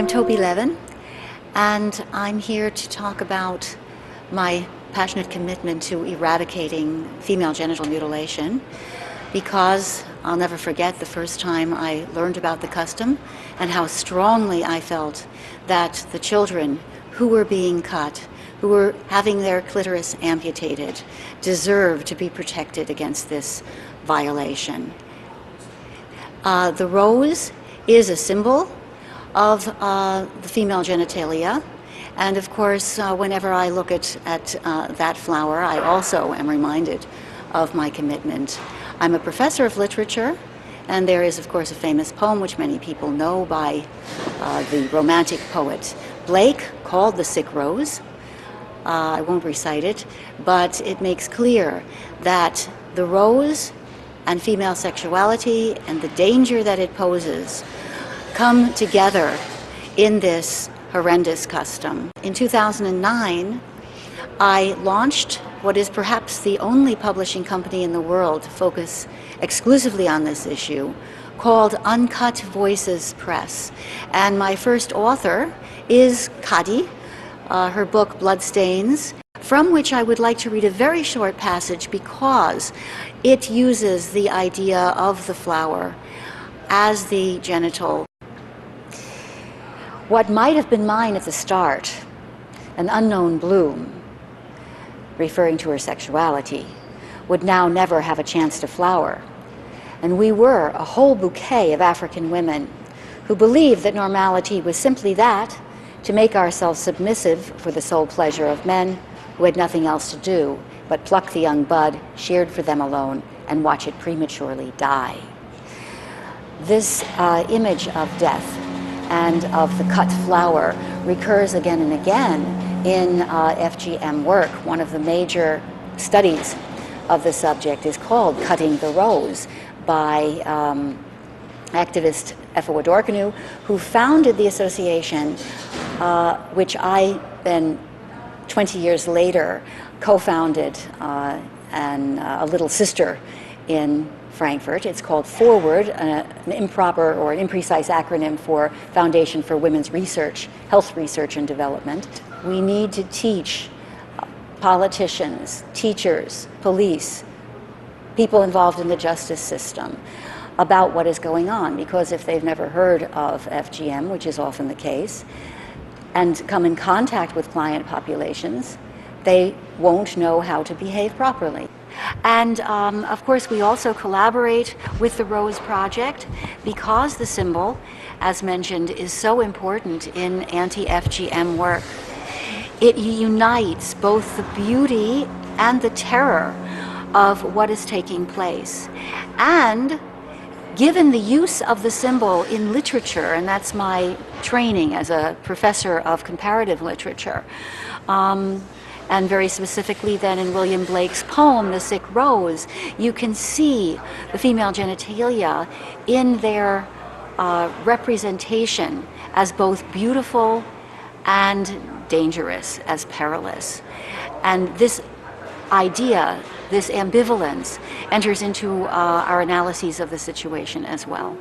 I'm Tobe Levin, and I'm here to talk about my passionate commitment to eradicating female genital mutilation, because I'll never forget the first time I learned about the custom and how strongly I felt that the children who were being cut, who were having their clitoris amputated, deserved to be protected against this violation. The rose is a symbol of the female genitalia, and of course whenever I look at that flower, I also am reminded of my commitment. I'm a professor of literature, and there is of course a famous poem which many people know by the romantic poet Blake called The Sick Rose. I won't recite it, but it makes clear that the rose and female sexuality and the danger that it poses come together in this horrendous custom. In 2009, I launched what is perhaps the only publishing company in the world to focus exclusively on this issue, called Uncut Voices Press. And my first author is Kadi, her book Bloodstains, from which I would like to read a very short passage because it uses the idea of the flower as the genital. What might have been mine at the start, an unknown bloom, referring to her sexuality, would now never have a chance to flower. And we were a whole bouquet of African women who believed that normality was simply that, to make ourselves submissive for the sole pleasure of men who had nothing else to do but pluck the young bud, sheared for them alone, and watch it prematurely die. This image of death and of the cut flower recurs again and again in FGM work. One of the major studies of the subject is called Cutting the Rose by activist Effa Wadorkanu, who founded the association, which I then 20 years later co-founded and a little sister in Frankfurt. It's called Forward, an improper or an imprecise acronym for Foundation for Women's Research, Health Research and Development. We need to teach politicians, teachers, police, people involved in the justice system about what is going on, because if they've never heard of FGM, which is often the case, and come in contact with client populations, they won't know how to behave properly. And of course we also collaborate with the Rose Project because the symbol, as mentioned, is so important in anti-FGM work. It unites both the beauty and the terror of what is taking place. And given the use of the symbol in literature, and that's my training as a professor of comparative literature, and very specifically then in William Blake's poem, The Sick Rose, you can see the female genitalia in their representation as both beautiful and dangerous, as perilous. And this idea, this ambivalence, enters into our analyses of the situation as well.